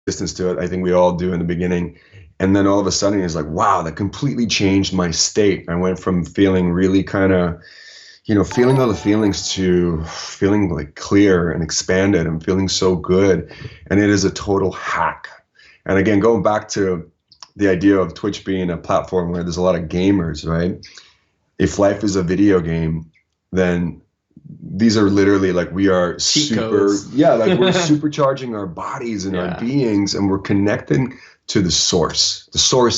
resistance to it. I think we all do in the beginning. And then all of a sudden it's like, wow, that completely changed my state. I went from feeling really kind of, feeling all the feelings to feeling like clear and expanded and feeling so good. And it is a total hack. And again, going back to the idea of Twitch being a platform where there's a lot of gamers, right? If life is a video game, then these are literally like we are Cheat codes. like we're supercharging our bodies and our beings, and we're connecting to the source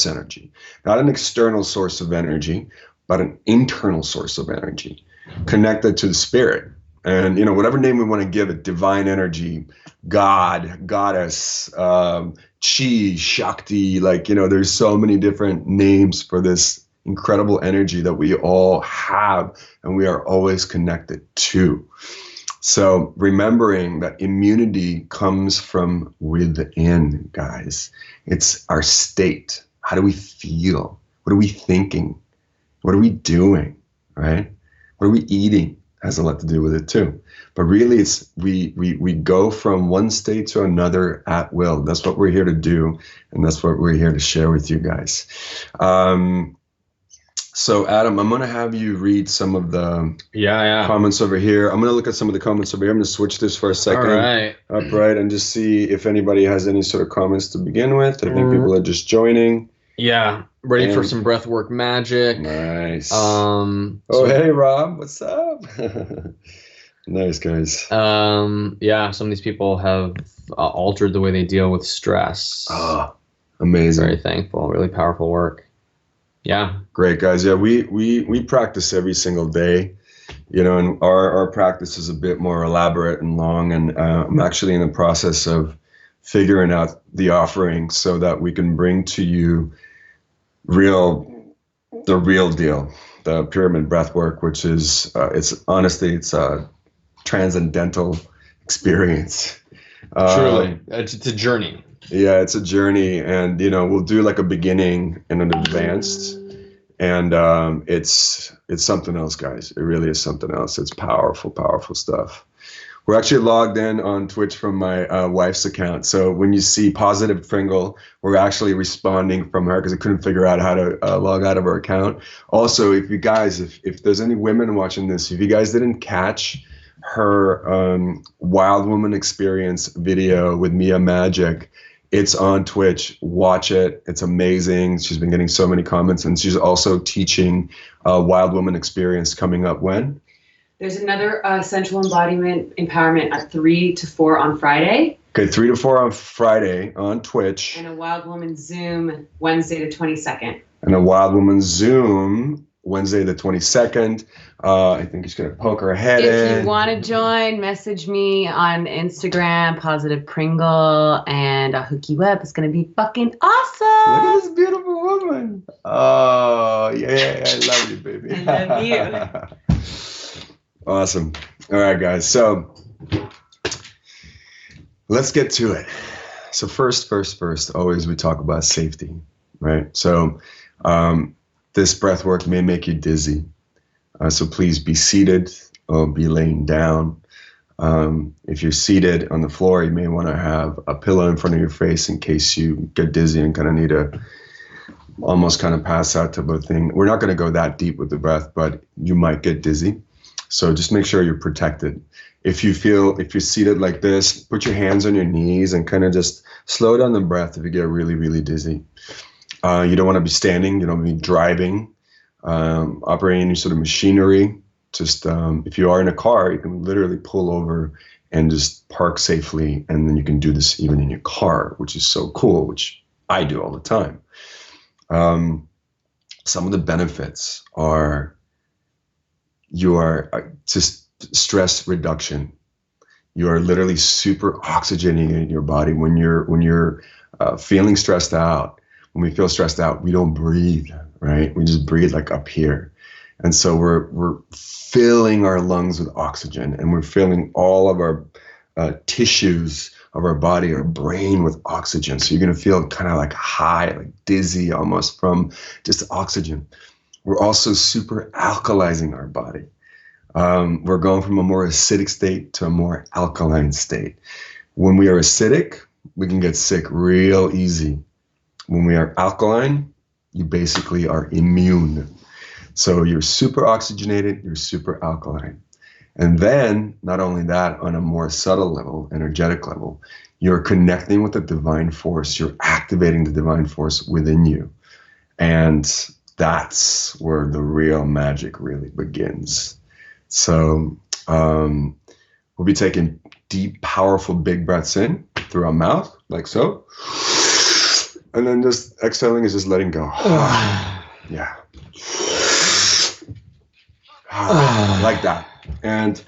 energy, not an external source of energy, but an internal source of energy, connected to the spirit. And, whatever name we want to give it, divine energy, God, goddess, chi, shakti, there's so many different names for this incredible energy that we all have and we are always connected to. So remembering that immunity comes from within, guys. It's our state. How do we feel? What are we thinking? What are we doing, right? What are we eating? Has a lot to do with it too. But really it's we go from one state to another at will. That's what we're here to do, and that's what we're here to share with you guys. So Adam, I'm gonna have you read some of the comments over here. I'm gonna look at some of the comments over here. I'm gonna switch this for a second. All right. Upright, and just see if anybody has any sort of comments to begin with. I think people are just joining. Yeah, ready for some breathwork magic. Nice. Hey Rob, what's up? Nice, guys. Yeah, some of these people have altered the way they deal with stress. Amazing. Very thankful. Really powerful work. Yeah. Great, guys. Yeah, we practice every single day, and our practice is a bit more elaborate and long, and I'm actually in the process of figuring out the offering so that we can bring to you the real deal, the pyramid breathwork, which is it's a transcendental experience. Truly, it's a journey. Yeah, it's a journey, and we'll do like a beginning and an advanced, and it's something else, guys. It really is something else. It's powerful stuff. We're actually logged in on Twitch from my wife's account, so when you see Positive Pringle, we're actually responding from her because I couldn't figure out how to log out of her account. Also, if you guys, if there's any women watching this, if you guys didn't catch her Wild Woman Experience video with Mia Magic, it's on Twitch. Watch it. It's amazing. She's been getting so many comments, and she's also teaching Wild Woman Experience coming up when? There's another Sensual Embodiment Empowerment at 3 to 4 on Friday. Okay, 3 to 4 on Friday on Twitch. And a Wild Woman Zoom Wednesday the 22nd. And a Wild Woman Zoom Wednesday the 22nd. I think she's going to poke her head in. If you want to join, message me on Instagram, Positive Pringle, and I'll hook you up. It's going to be fucking awesome. Look at this beautiful woman. Oh, yeah, I love you, baby. I love you. Awesome. All right, guys. So let's get to it. So first, always we talk about safety, right? So this breath work may make you dizzy. So please be seated or be laying down. If you're seated on the floor, you may want to have a pillow in front of your face in case you get dizzy and kind of need to almost kind of pass out type of thing. We're not going to go that deep with the breath, but you might get dizzy. So just make sure you're protected. If you're seated like this, put your hands on your knees and kind of just slow down the breath if you get really, really dizzy. You don't want to be standing. You don't want to be driving, operating any sort of machinery. Just if you are in a car, you can literally pull over and just park safely. And then you can do this even in your car, which is so cool, which I do all the time. Some of the benefits are just stress reduction. You are literally super oxygenating your body when you're feeling stressed out. When we feel stressed out, we don't breathe, right? We just breathe like up here. And so we're filling our lungs with oxygen, and we're filling all of our tissues of our body, our brain with oxygen. So you're going to feel kind of like high, like dizzy almost from just oxygen. We're also super alkalizing our body. We're going from a more acidic state to a more alkaline state. When we are acidic, we can get sick real easy. When we are alkaline, you basically are immune. So you're super oxygenated, you're super alkaline. And then, not only that, on a more subtle level, energetic level, you're connecting with the divine force. You're activating the divine force within you. And that's where the real magic really begins. So we'll be taking deep, powerful, big breaths in through our mouth, like so. And then just exhaling is just letting go. Yeah. Like that. And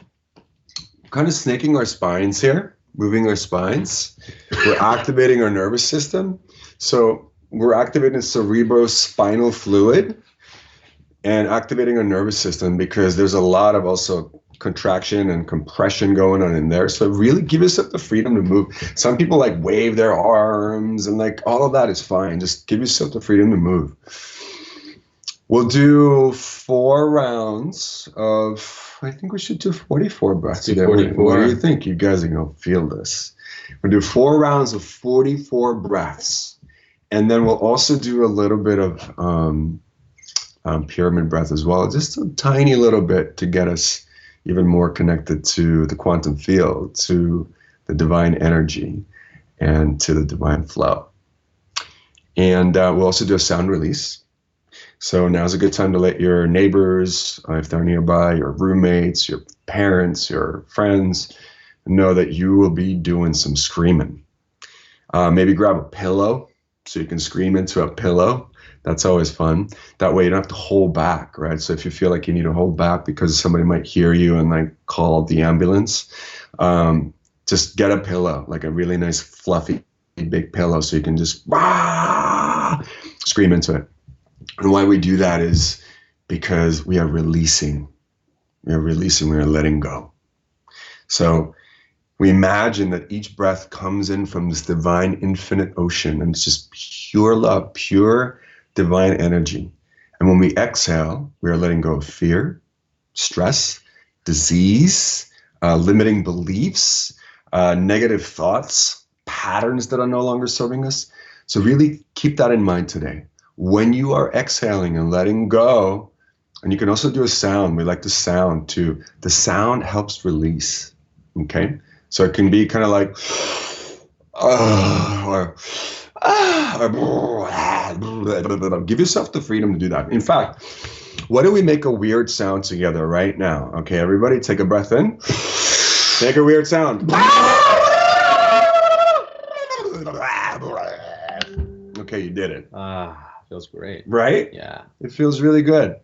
kind of snaking our spines here, moving our spines. We're activating our nervous system. So we're activating cerebrospinal fluid and activating our nervous system because there's a lot of also contraction and compression going on in there. So really give yourself the freedom to move. Some people like wave their arms and like all of that is fine. Just give yourself the freedom to move. We'll do 4 rounds of, I think we should do 44 breaths. What do you think? You guys are going to feel this. We'll do 4 rounds of 44 breaths. And then we'll also do a little bit of pyramid breath as well. Just a tiny little bit to get us even more connected to the quantum field, to the divine energy, and to the divine flow. And we'll also do a sound release. So now's a good time to let your neighbors, if they're nearby, your roommates, your parents, your friends, know that you will be doing some screaming. Maybe grab a pillow so you can scream into a pillow. That's always fun. That way you don't have to hold back, right? So if you feel like you need to hold back because somebody might hear you and like call the ambulance, just get a pillow, like a really nice fluffy big pillow so you can just scream into it. And why we do that is because we are releasing. We are letting go. So we imagine that each breath comes in from this divine infinite ocean, and it's just pure love, pure divine energy. And when we exhale, we are letting go of fear, stress, disease, limiting beliefs, negative thoughts, patterns that are no longer serving us. So really keep that in mind today. When you are exhaling and letting go, and you can also do a sound. We like the sound too. The sound helps release, okay? So it can be kind of like, give yourself the freedom to do that. In fact, what do we make a weird sound together right now? Okay, everybody take a breath in. Make a weird sound. Okay, you did it. Feels great. Right? Yeah. It feels really good.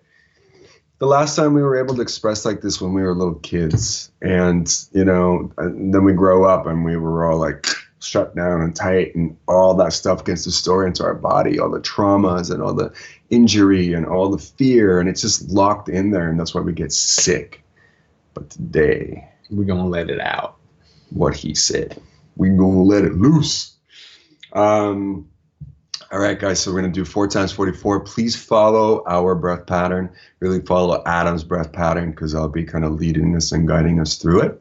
The last time we were able to express like this when we were little kids, and and then we grow up and we were all like shut down and tight, and all that stuff gets stored into our body, all the traumas and all the injury and all the fear, and it's just locked in there, and that's why we get sick. But today, we're gonna let it out. What he said. We're gonna let it loose. All right, guys, so we're going to do 4 times 44. Please follow our breath pattern. Really follow Adam's breath pattern because I'll be kind of leading us and guiding us through it.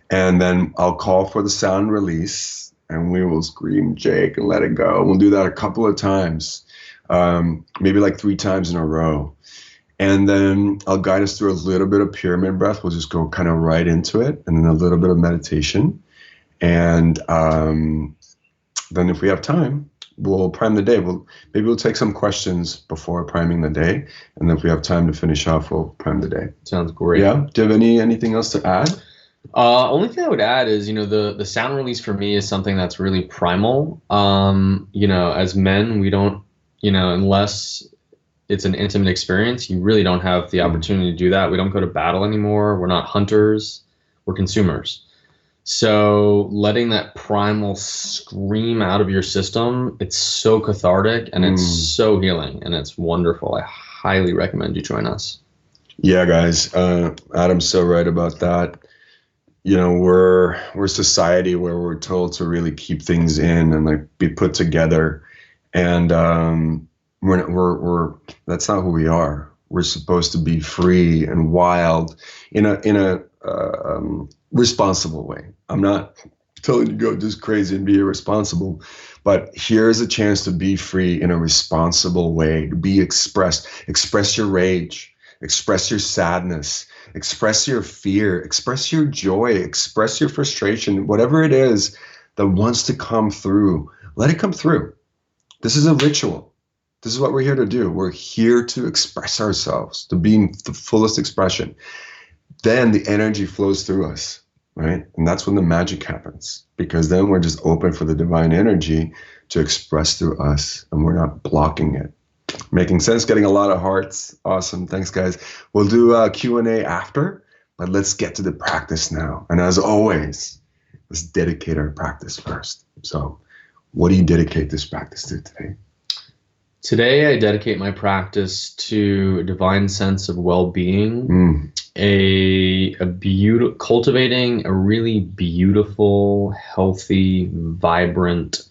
And then I'll call for the sound release, and we will scream, Jake, and let it go. We'll do that a couple of times, maybe like 3 times in a row. And then I'll guide us through a little bit of pyramid breath. We'll just go kind of right into it, and then a little bit of meditation. And then if we have time, we'll prime the day. Maybe we'll take some questions before priming the day, and then if we have time to finish off, we'll prime the day. Sounds great. Yeah. Do you have anything else to add? Only thing I would add is, the sound release for me is something that's really primal. As men, we don't, unless it's an intimate experience, you really don't have the opportunity to do that. We don't go to battle anymore. We're not hunters. We're consumers. So letting that primal scream out of your system, it's so cathartic and it's so healing and it's wonderful. I highly recommend you join us. Yeah, guys. Adam's so right about that. We're a society where we're told to really keep things in and like be put together, and we're that's not who we are. We're supposed to be free and wild in a responsible way. I'm not telling you go just crazy and be irresponsible. But here's a chance to be free in a responsible way, to be expressed. Express your rage, express your sadness, express your fear, express your joy, express your frustration, whatever it is that wants to come through. Let it come through. This is a ritual. This is what we're here to do. We're here to express ourselves, to be in the fullest expression. Then the energy flows through us, right? And that's when the magic happens, because then we're just open for the divine energy to express through us, and we're not blocking it. Making sense? Getting a lot of hearts. Awesome. Thanks, guys. We'll do a Q&A after, but let's get to the practice now. And as always, let's dedicate our practice first. So what do you dedicate this practice to today? Today, I dedicate my practice to a divine sense of well-being, cultivating a really beautiful, healthy, vibrant,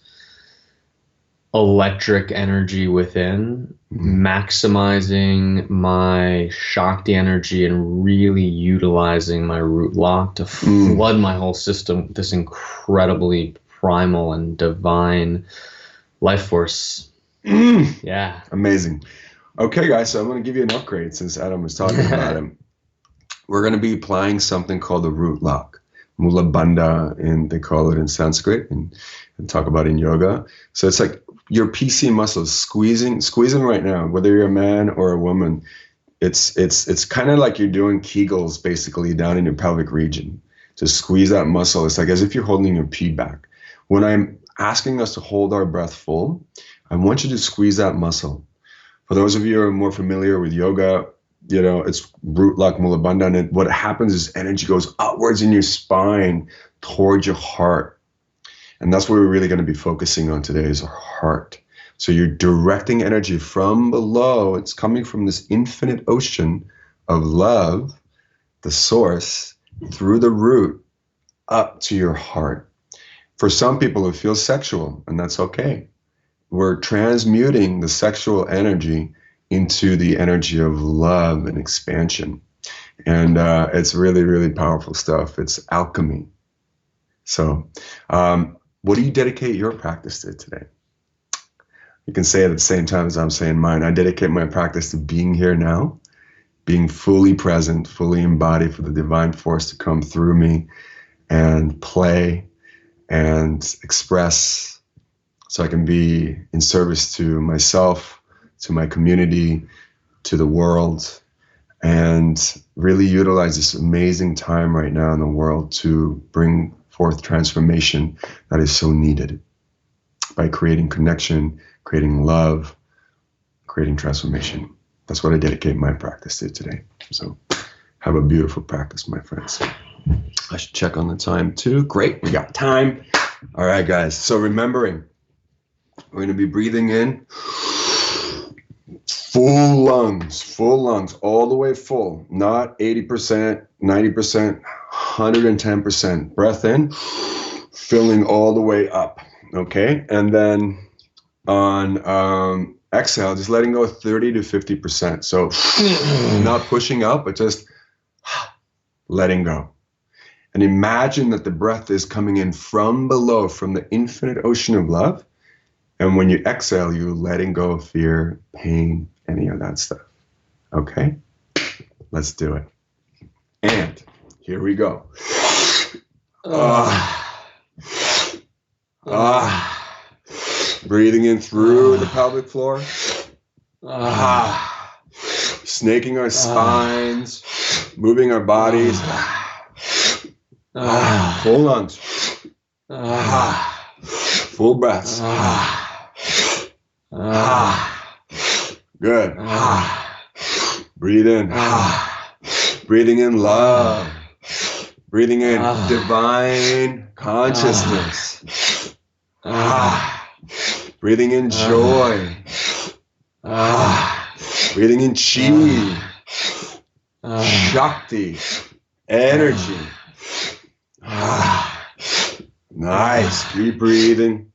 electric energy within, maximizing my Shakti energy and really utilizing my root lock to flood my whole system with this incredibly primal and divine life force. Yeah. Amazing. Okay, guys, so I'm going to give you an upgrade since Adam was talking about him. We're going to be applying something called the root lock, Mula Bandha, and they call it in Sanskrit, and talk about in yoga. So it's like your PC muscles squeezing right now, whether you're a man or a woman. It's kind of like you're doing Kegels basically down in your pelvic region to squeeze that muscle. It's like as if you're holding your pee back. When I'm asking us to hold our breath full, I want you to squeeze that muscle. For those of you who are more familiar with yoga, you know, it's root lock, Mula Bandha, and what happens is energy goes upwards in your spine towards your heart. And that's what we're really going to be focusing on today is our heart. So you're directing energy from below. It's coming from this infinite ocean of love, the source, through the root, up to your heart. For some people, it feels sexual, and that's okay. We're transmuting the sexual energy into the energy of love and expansion. And it's really, really powerful stuff. It's alchemy. So what do you dedicate your practice to today? You can say it at the same time as I'm saying mine. I dedicate my practice to being here now, being fully present, fully embodied for the divine force to come through me and play and express, so I can be in service to myself, to my community, to the world, and really utilize this amazing time right now in the world to bring forth transformation that is so needed by creating connection, creating love, creating transformation. That's what I dedicate my practice to today. So have a beautiful practice, my friends. I should check on the time too. Great, we got time. All right, guys. So remembering, we're going to be breathing in full lungs, all the way full, not 80%, 90%, 110%. Breath in, filling all the way up, okay? And then on exhale, just letting go 30 to 50%. So not pushing up, but just letting go. And imagine that the breath is coming in from below, from the infinite ocean of love. And when you exhale, you're letting go of fear, pain, any of that stuff. Okay? Let's do it. And here we go. Breathing in through the pelvic floor. Snaking our spines, moving our bodies. Full lungs. Full breaths. Good. Breathe in. Breathing in love. Breathing in divine consciousness. Breathing in joy. Breathing in chi. Shakti. Energy. Nice. Keep breathing.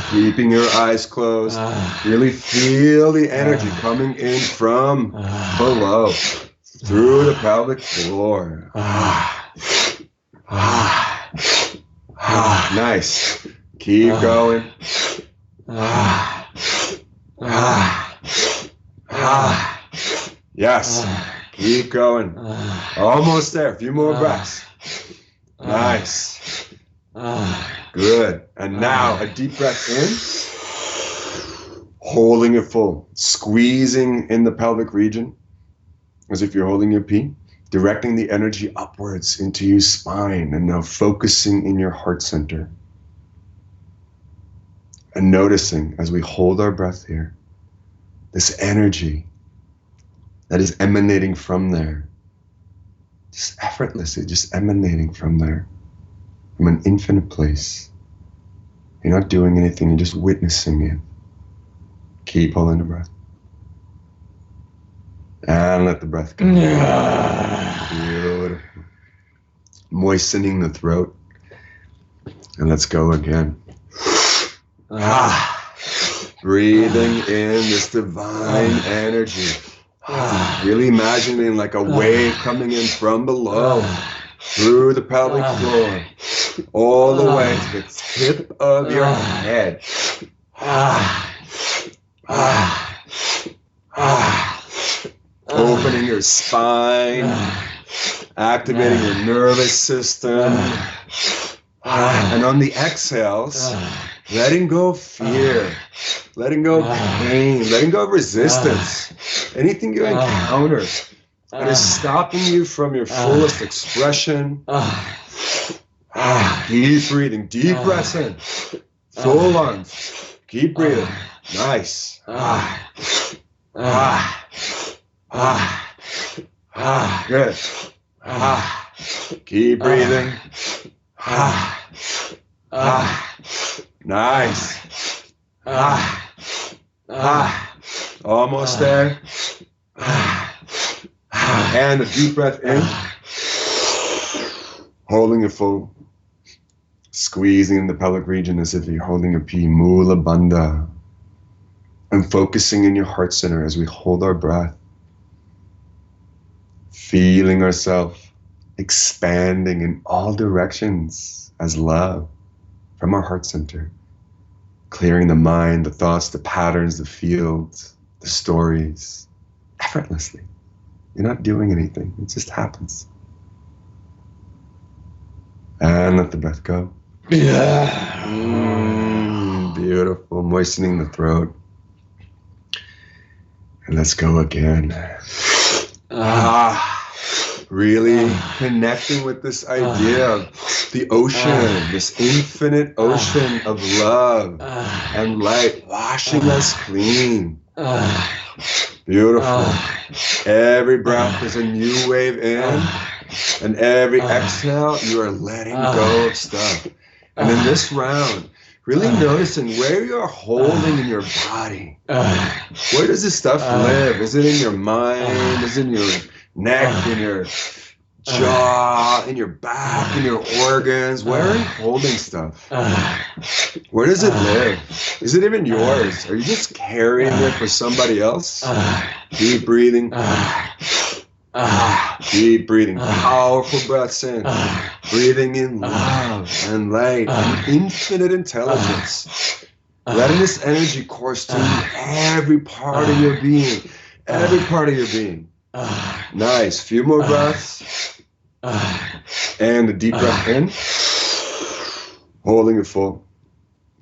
Keeping your eyes closed. Really feel the energy coming in from below through the pelvic floor. Nice. Keep going. Yes. Keep going. Almost there. A few more breaths. Nice. Good. And now a deep breath in. Holding it full. Squeezing in the pelvic region as if you're holding your pee. Directing the energy upwards into your spine. And now focusing in your heart center. And noticing as we hold our breath here, this energy that is emanating from there, just effortlessly, just emanating from there, from an infinite place. You're not doing anything, you're just witnessing it. Keep holding the breath. And let the breath go. Beautiful. Moistening the throat. And let's go again. Breathing in this divine energy. Really imagining like a wave coming in from below, through the pelvic floor, all the way to the tip of your head. Opening your spine, activating your nervous system. And on the exhales, letting go of fear, letting go of pain, letting go of resistance, anything you encounter that is stopping you from your fullest expression. Keep breathing, deep breaths in, full lungs, keep breathing, nice. Good. Keep breathing. Nice. Almost there. And a deep breath in. Holding it full. Squeezing the pelvic region as if you're holding a pea. Mula Bandha. And focusing in your heart center as we hold our breath. Feeling ourselves expanding in all directions as love from our heart center. Clearing the mind, the thoughts, the patterns, the fields, the stories, effortlessly. You're not doing anything, it just happens. And let the breath go. Beautiful, moistening the throat. And let's go again. Really connecting with this idea of the ocean, this infinite ocean of love and light washing us clean. Beautiful. Every breath is a new wave in, and every exhale, you are letting go of stuff. And in this round, really noticing where you're holding in your body. Where does this stuff live? Is it in your mind? Is it in your neck, in your jaw, in your back, in your organs? Where are you holding stuff? Where does it live? Is it even yours? Are you just carrying it for somebody else? Keep breathing. Keep breathing. Powerful breaths in. Breathing in love and light and infinite intelligence. Letting this energy course through every part of your being. Every part of your being. Nice. Few more breaths. And a deep breath in. Holding it full.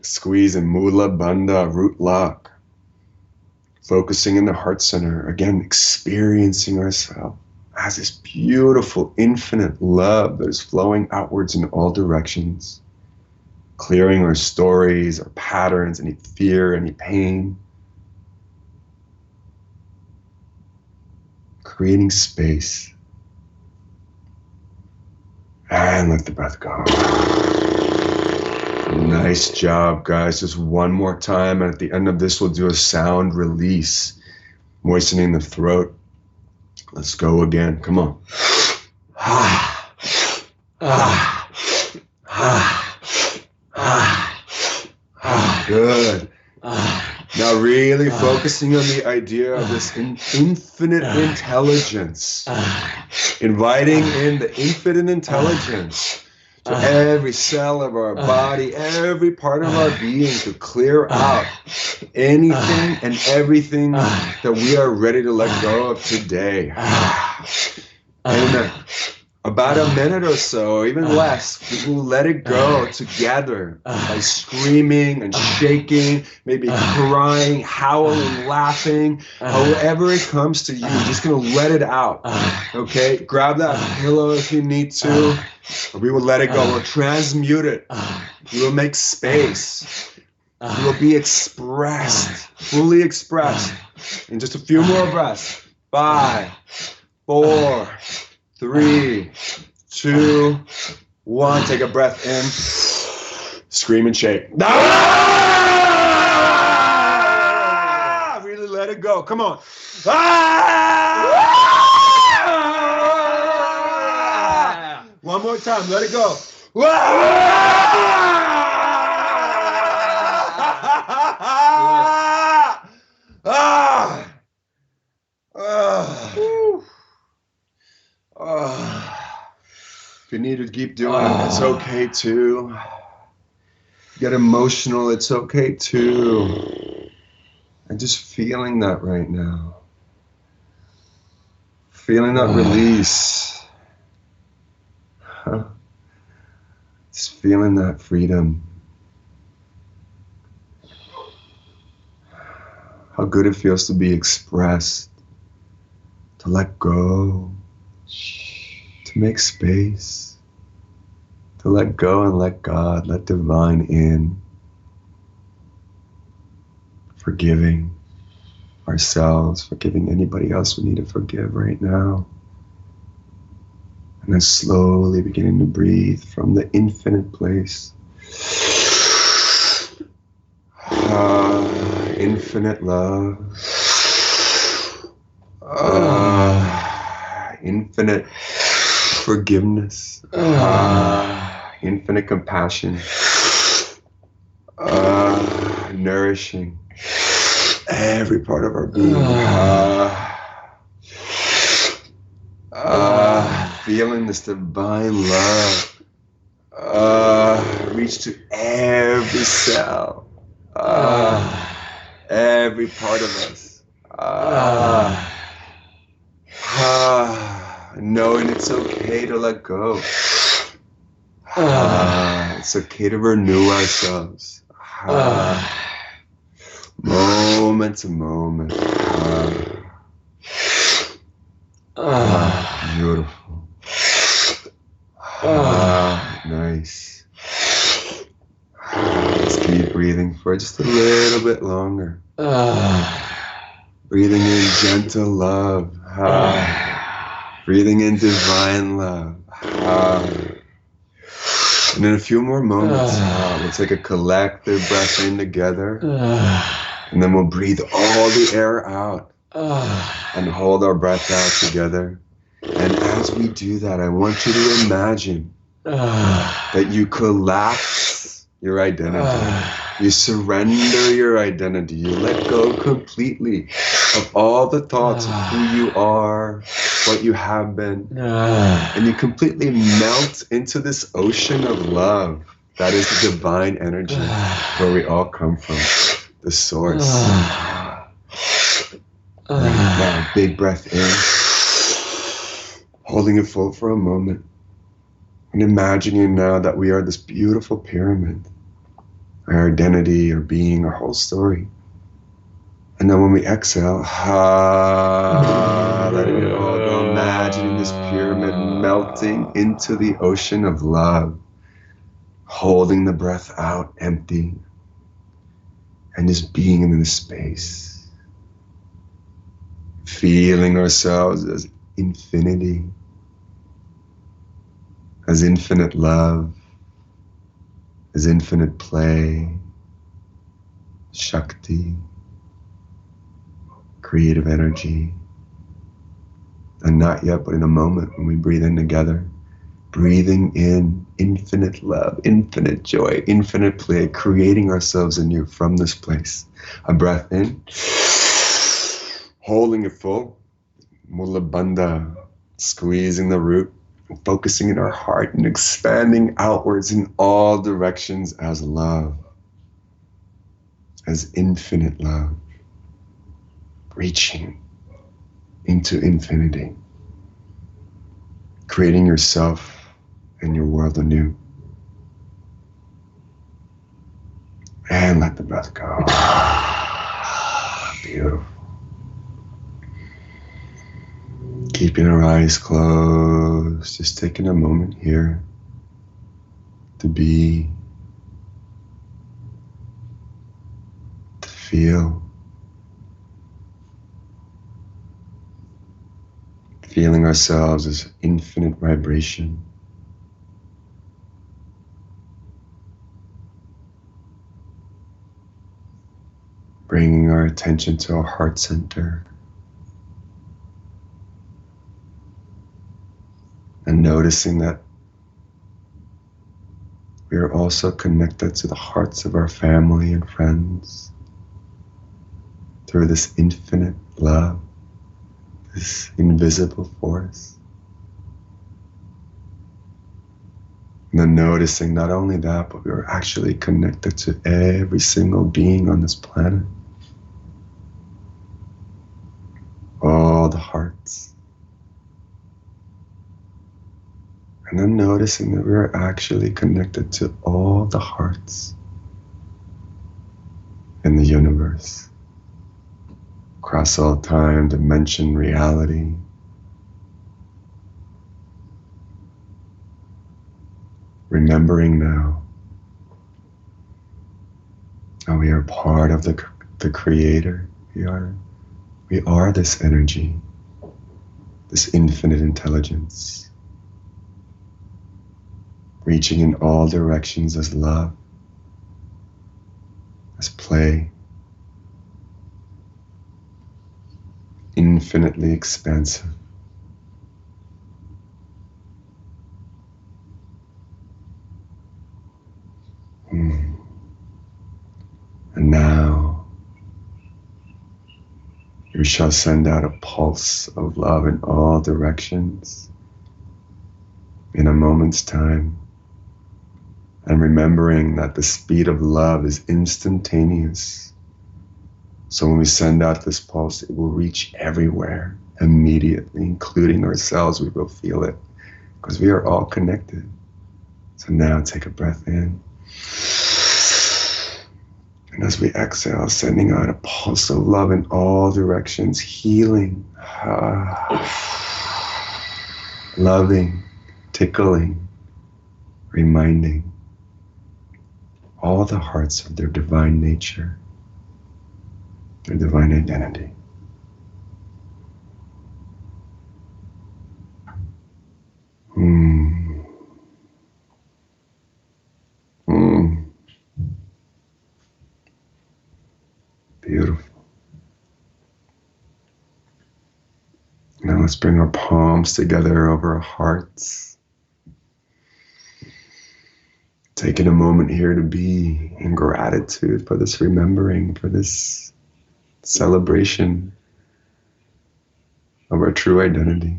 Squeezing Mula Bandha, root lock. Focusing in the heart center. Again, experiencing ourselves as this beautiful, infinite love that is flowing outwards in all directions. Clearing our stories, our patterns, any fear, any pain. Creating space. And let the breath go. Nice job, guys. Just one more time. And at the end of this, we'll do a sound release. Moistening the throat. Let's go again. Come on. Good. Now really focusing on the idea of this infinite intelligence. Inviting in the infinite intelligence to every cell of our body, every part of our being, to clear out anything and everything that we are ready to let go of today. And about a minute or so, even less, we will let it go together by screaming and shaking, maybe crying, howling, laughing, however it comes to you. You're just going to let it out, okay? Grab that pillow if you need to, or we will let it go. We'll transmute it. We will make space. It will be expressed, fully expressed, in just a few more breaths. 5, 4, 3, 2, 1. Take a breath in. Scream and shake. Ah! Really let it go. Come on. Ah! One more time. Let it go. If you need to keep doing it, it's okay too. Get emotional, it's okay too. I'm just feeling that right now. Feeling that release. Just feeling that freedom. How good it feels to be expressed, to let go, to make space, to let go and let God, let divine in. Forgiving ourselves, forgiving anybody else we need to forgive right now. And then slowly beginning to breathe from the infinite place. Infinite love. Infinite forgiveness. Infinite compassion. Nourishing every part of our being. Feeling this divine love reach to every cell, every part of us. Knowing it's okay to let go. It's okay to renew ourselves. Moment to moment. Beautiful. Nice. Let's keep breathing for just a little bit longer. Breathing in gentle love. Breathing in divine love. And in a few more moments, we'll take a collective breath in together. And then we'll breathe all the air out. And hold our breath out together. And as we do that, I want you to imagine that you collapse your identity. You surrender your identity. You let go completely of all the thoughts of who you are, what you have been. And you completely melt into this ocean of love. That is the divine energy where we all come from, the source. Now, big breath in. Holding it full for a moment. And imagining now that we are this beautiful pyramid. Our identity, our being, our whole story. And then when we exhale, letting it all go, imagining this pyramid melting into the ocean of love. Holding the breath out empty. And just being in this space. Feeling ourselves as infinity. As infinite love. As infinite play. Shakti. Creative energy. And not yet, but in a moment when we breathe in together. Breathing in infinite love, infinite joy, infinite play, creating ourselves anew from this place. A breath in. Holding it full. Mula Bandha. Squeezing the root and focusing in our heart and expanding outwards in all directions as love, as infinite love, reaching into infinity, creating yourself and your world anew. And let the breath go. Beautiful. Keeping our eyes closed, just taking a moment here to be, to feel, feeling ourselves as infinite vibration. Bringing our attention to our heart center and noticing that we are also connected to the hearts of our family and friends through this infinite love, this invisible force. And then noticing not only that, but we are actually connected to every single being on this planet. All the hearts. And then noticing that we are actually connected to all the hearts in the universe, across all time, dimension, reality. Remembering now how we are part of the Creator. We are this energy, this infinite intelligence, reaching in all directions as love, as play, infinitely expansive. And now you shall send out a pulse of love in all directions in a moment's time, and remembering that the speed of love is instantaneous. So when we send out this pulse, it will reach everywhere immediately, including ourselves. We will feel it because we are all connected. So now take a breath in. And as we exhale, sending out a pulse of love in all directions, healing, loving, tickling, reminding all the hearts of their divine nature, their divine identity. Beautiful. Now let's bring our palms together over our hearts. Taking a moment here to be in gratitude for this remembering, for this celebration of our true identity.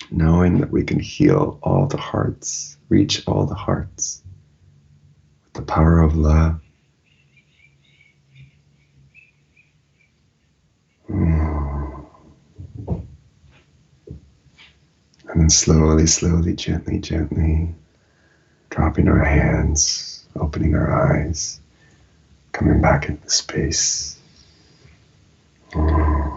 Knowing that we can heal all the hearts, reach all the hearts with the power of love. And then slowly, slowly, gently, gently, dropping our hands, opening our eyes, coming back into space. Man,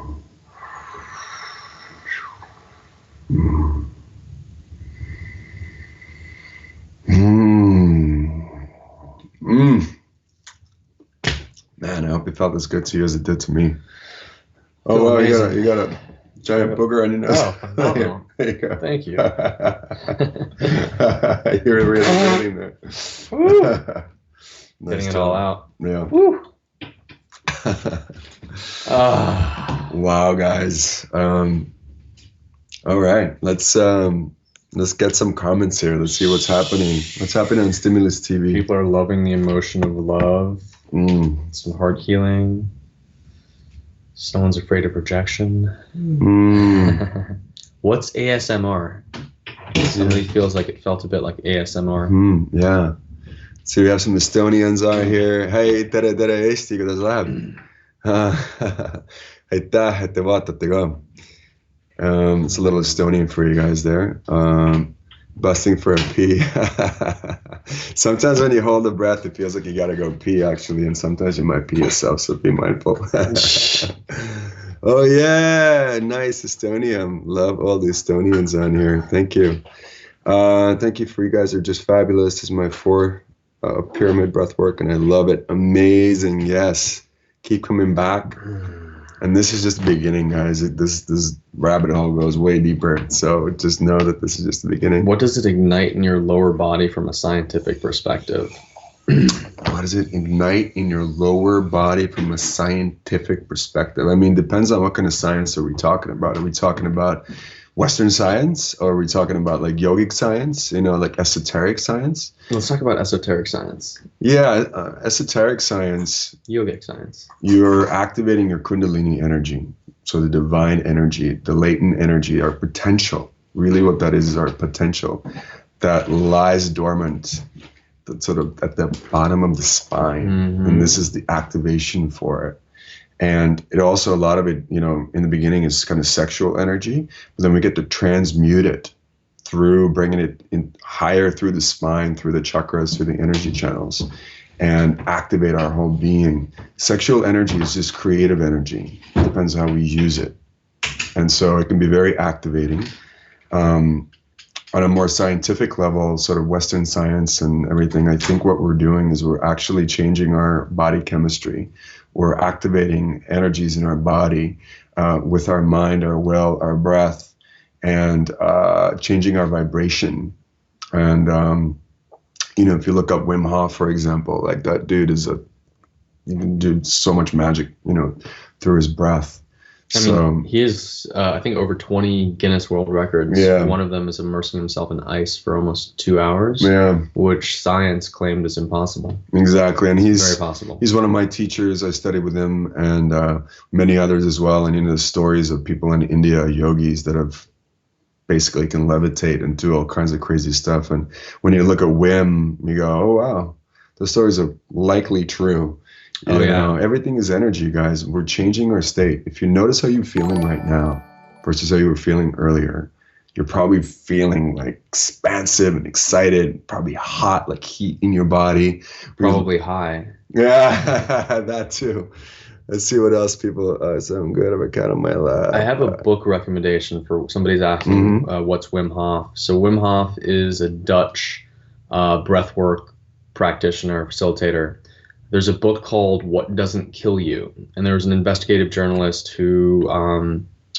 I hope it felt as good to you as it did to me. Oh, wow, you got a giant booger on your nose. Oh, phenomenal. There you go. Thank you. You're really feeling there. Nice Getting it job. all out. Yeah. Woo. Wow, guys. All right, let's get some comments here. Let's see what's happening. What's happening on Stimulus TV? People are loving the emotion of love. Some heart healing. Someone's afraid of rejection. What's ASMR? Somebody feels like it felt a bit like ASMR. Yeah. So we have some Estonians on here. Hei, tere Eesti, kuidas läheb? Aitäh, et te vaatate ka. It's a little Estonian for you guys there. Busting for a pee. Sometimes when you hold the breath, it feels like you gotta go pee actually, and sometimes you might pee yourself, so be mindful. Oh yeah, nice Estonian. Love all the Estonians on here. Thank you. Thank you for you guys are just fabulous. This is my 4 pyramid breath work, and I love it. Amazing. Yes. Keep coming back. And this is just the beginning, guys. This rabbit hole goes way deeper. So just know that this is just the beginning. What does it ignite in your lower body from a scientific perspective? What does it ignite in your lower body from a scientific perspective? I mean, depends on what kind of science are we talking about. Are we talking about Western science, or are we talking about like yogic science, like esoteric science? Let's talk about esoteric science. Yeah, esoteric science. Yogic science. You're activating your Kundalini energy. So the divine energy, the latent energy, our potential. Really what that is our potential that lies dormant, that's sort of at the bottom of the spine. Mm-hmm. And this is the activation for it. And it also, a lot of it, in the beginning is kind of sexual energy, but then we get to transmute it through bringing it in higher through the spine, through the chakras, through the energy channels, and activate our whole being. Sexual energy is just creative energy. It depends how we use it. And so it can be very activating. On a more scientific level, sort of Western science and everything, I think what we're doing is we're actually changing our body chemistry. We're activating energies in our body with our mind, our will, our breath, and changing our vibration. And, if you look up Wim Hof, for example, like that dude he can do so much magic, through his breath. I mean, he is, I think, over 20 Guinness World Records. Yeah. One of them is immersing himself in ice for almost 2 hours, which science claimed is impossible. Exactly, and he's very possible. He's one of my teachers. I studied with him and many others as well. And the stories of people in India, yogis that have basically can levitate and do all kinds of crazy stuff. And when you look at Wim, you go, oh wow, the stories are likely true. Everything is energy, guys. We're changing our state. If you notice how you're feeling right now versus how you were feeling earlier, you're probably feeling like expansive and excited, probably hot, like heat in your body. Probably high. Yeah, that too. Let's see what else people so I'm good. I have a cat on my lap. I have a book recommendation for somebody's asking what's Wim Hof. So Wim Hof is a Dutch breathwork practitioner, facilitator. There's a book called What Doesn't Kill You. And there was an investigative journalist who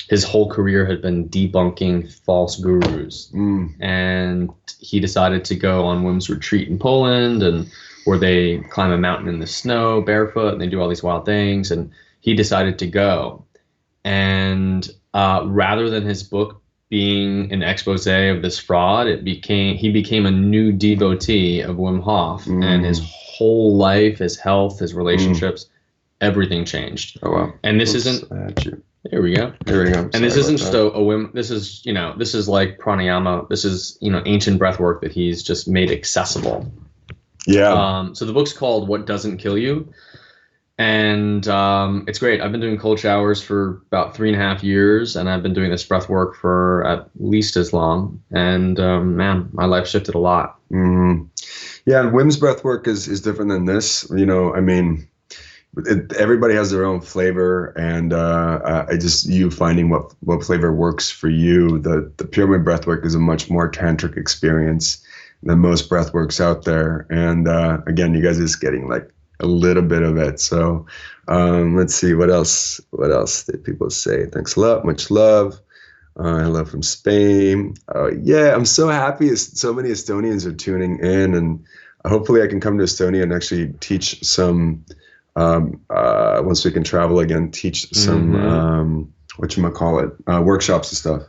his whole career had been debunking false gurus. And he decided to go on Wim's retreat in Poland, and where they climb a mountain in the snow barefoot and they do all these wild things. And he decided to go. And rather than his book being an expose of this fraud, he became a new devotee of Wim Hof, and his whole life, his health, his relationships, everything changed. Oh wow! And this isn't. There we go. There we go. And this isn't just a Wim. This is this is like pranayama. This is ancient breath work that he's just made accessible. Yeah. So the book's called What Doesn't Kill You. And it's great. I've been doing cold showers for about 3.5 years, and I've been doing this breath work for at least as long. And man, my life shifted a lot. Yeah, and Wim's breath work is different than this. I mean, everybody has their own flavor, and you finding what flavor works for you. The pyramid breath work is a much more tantric experience than most breath works out there. And again, you guys are just getting like a little bit of it. So let's see what else did people say. Thanks a lot, much love. Hello from Spain. Yeah, I'm so happy so many Estonians are tuning in, and hopefully I can come to Estonia and actually teach some once we can travel again, teach some workshops and stuff.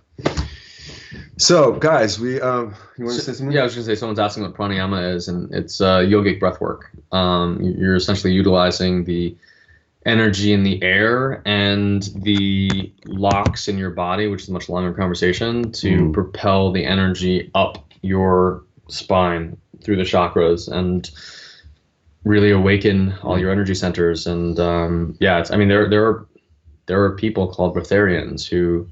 So, guys, you want to say something? Yeah, I was going to say, someone's asking what pranayama is, and it's yogic breath work. You're essentially utilizing the energy in the air and the locks in your body, which is a much longer conversation, to propel the energy up your spine through the chakras and really awaken all your energy centers. And there are people called breatharians who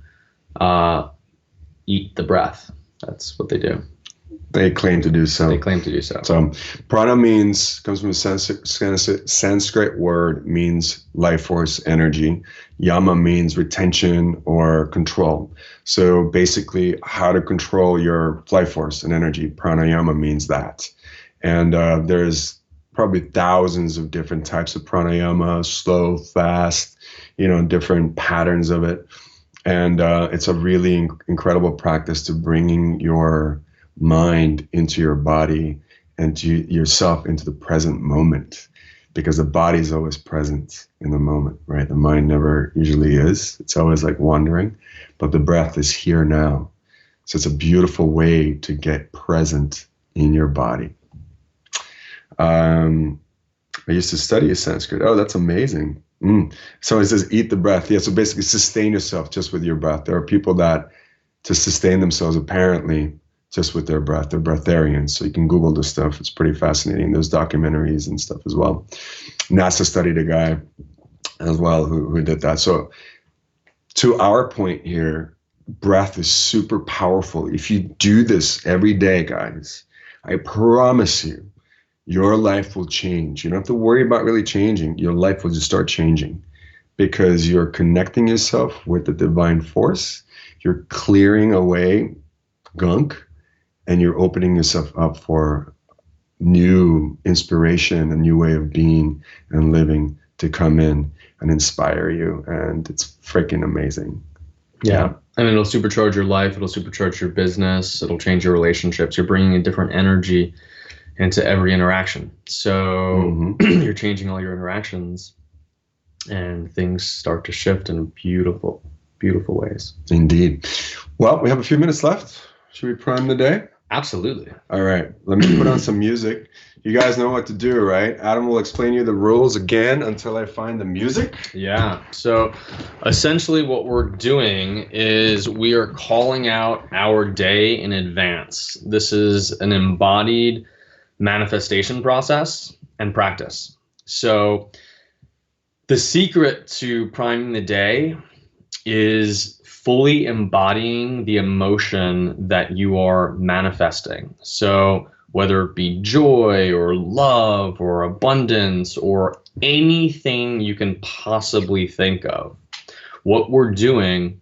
eat the breath. That's what they do. They claim to do so. They claim to do so. So prana comes from a Sanskrit word, means life force, energy. Yama means retention or control. So basically how to control your life force and energy. Pranayama means that. And there's probably thousands of different types of pranayama, slow, fast, different patterns of it. And it's a really incredible practice to bringing your mind into your body and to yourself into the present moment, because the body is always present in the moment, right? The mind never usually is. It's always like wandering, but the breath is here now. So it's a beautiful way to get present in your body. I used to study Sanskrit. Oh, that's amazing. So it says eat the breath. Yeah, so basically sustain yourself just with your breath. There are people that to sustain themselves apparently just with their breath. They're breatharians. So you can Google this stuff. It's pretty fascinating. There's documentaries and stuff as well. NASA studied a guy as well who did that. So to our point here, breath is super powerful. If you do this every day, guys, I promise you, your life will change. You don't have to worry about really changing. Your life will just start changing because you're connecting yourself with the divine force. You're clearing away gunk, and you're opening yourself up for new inspiration, a new way of being and living to come in and inspire you. And it's freaking amazing. Yeah. And it'll supercharge your life. It'll supercharge your business. It'll change your relationships. You're bringing a different energy into every interaction. So you're changing all your interactions and things start to shift in beautiful, beautiful ways. Indeed. Well, we have a few minutes left. Should we prime the day? Absolutely. All right. Let me put on some music. You guys know what to do, right? Adam will explain you the rules again until I find the music. Yeah. So essentially what we're doing is we are calling out our day in advance. This is an embodied manifestation process and practice. So the secret to priming the day is fully embodying the emotion that you are manifesting. So whether it be joy or love or abundance or anything you can possibly think of, what we're doing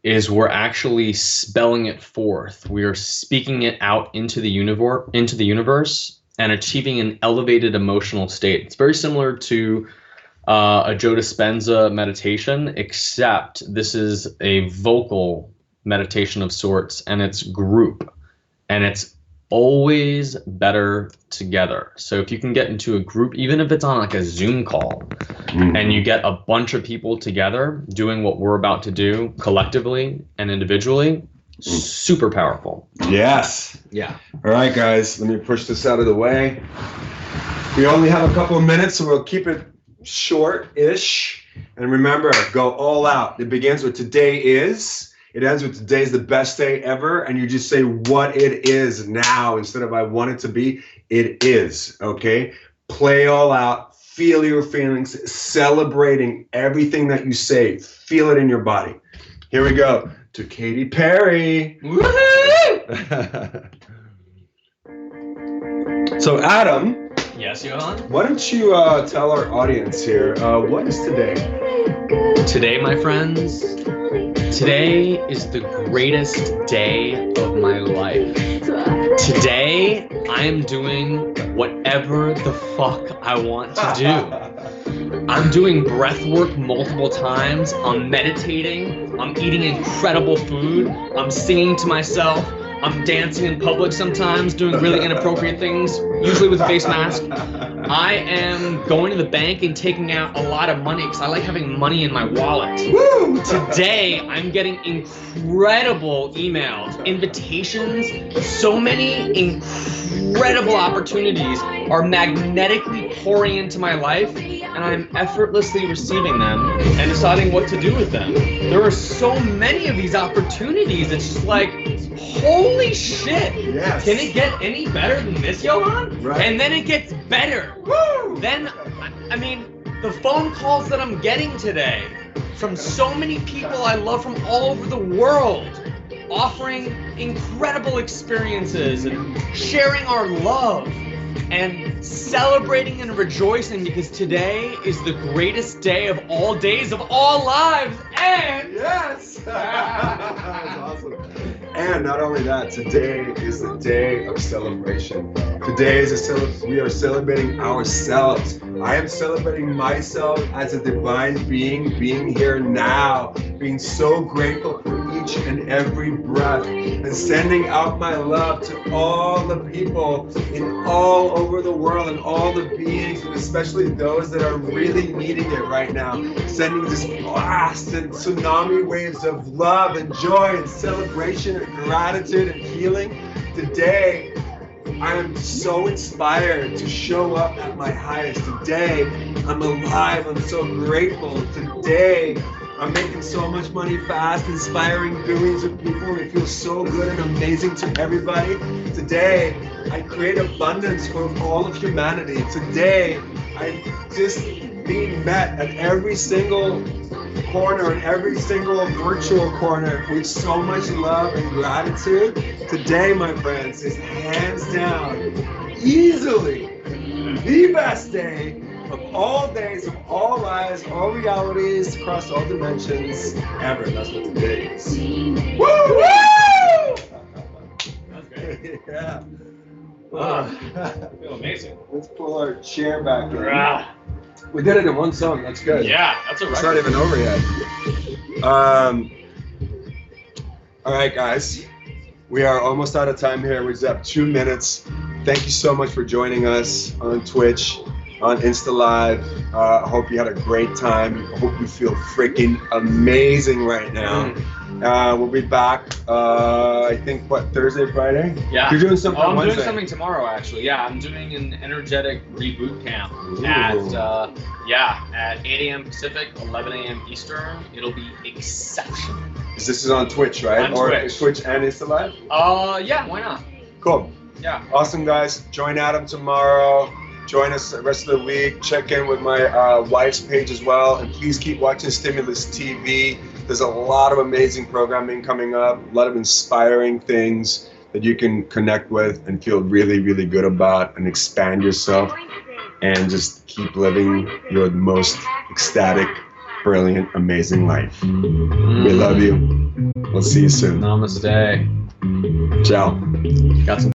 is we're actually spelling it forth. We are speaking it out into the universe and achieving an elevated emotional state. It's very similar to a Joe Dispenza meditation, except this is a vocal meditation of sorts, and it's group, and it's always better together. So if you can get into a group, even if it's on like a Zoom call, and you get a bunch of people together doing what we're about to do collectively and individually, super powerful. Yes. Yeah. All right, guys, let me push this out of the way. We only have a couple of minutes, so we'll keep it short-ish. And remember, go all out. It begins with today is. It ends with today's the best day ever. And you just say what it is now instead of I want it to be. It is. Okay? Play all out. Feel your feelings. Celebrating everything that you say. Feel it in your body. Here we go. To Katy Perry. Woohoo! So, Adam. Yes, Johan? Why don't you tell our audience here, what is today? Today, my friends, today is the greatest day of my life. Today, I am doing whatever the fuck I want to do. I'm doing breath work multiple times. I'm meditating. I'm eating incredible food. I'm singing to myself. I'm dancing in public sometimes, doing really inappropriate things, usually with a face mask. I am going to the bank and taking out a lot of money because I like having money in my wallet. Woo! Today, I'm getting incredible emails, invitations. So many incredible opportunities are magnetically pouring into my life. and I'm effortlessly receiving them and deciding what to do with them. There are so many of these opportunities. It's just like, holy shit. Yes. Can it get any better than this, Johan? Right. And then it gets better. Woo! Then, I mean, the phone calls that I'm getting today from so many people I love from all over the world, offering incredible experiences and sharing our love and celebrating and rejoicing, because today is the greatest day of all days of all lives. And yes, that's awesome. And not only that, today is the day of celebration. Today is we are celebrating ourselves. I am celebrating myself as a divine being here now, being so grateful for each and every breath, and sending out my love to all the people in all over the world and all the beings, and especially those that are really needing it right now. Sending this blast and tsunami waves of love and joy and celebration and gratitude and healing. Today, I am so inspired to show up at my highest. Today, I'm alive. I'm so grateful. Today, I'm making so much money fast, inspiring billions of people, and it feels so good and amazing to everybody. Today, I create abundance for all of humanity. Today, I'm just being met at every single corner and every single virtual corner with so much love and gratitude. Today, my friends, is hands down, easily the best day of all days, of all lives, all realities, across all dimensions, ever. That's what today is. Woo! Woo! That's great. Yeah. I feel amazing. Let's pull our chair back in. We did it in one song. That's good. Yeah, that's a record. It's not even over yet. All right, guys. We are almost out of time here. We just have 2 minutes. Thank you so much for joining us on Twitch, on Insta Live. I hope you had a great time. I hope you feel freaking amazing right now. We'll be back, I think, Thursday, Friday? Yeah. You're doing something on I'm Wednesday. doing something tomorrow, actually. Yeah, I'm doing an energetic reboot camp at 8 a.m. Pacific, 11 a.m. Eastern. It'll be exceptional. This is on Twitch, right? On Twitch. Twitch and Insta Live? Yeah, why not? Cool. Yeah. Awesome, guys. Join Adam tomorrow. Join us the rest of the week. Check in with my wife's page as well. And please keep watching Stimulus TV. There's a lot of amazing programming coming up, a lot of inspiring things that you can connect with and feel really, really good about, and expand yourself and just keep living your most ecstatic, brilliant, amazing life. We love you. We'll see you soon. Namaste. Ciao. Got some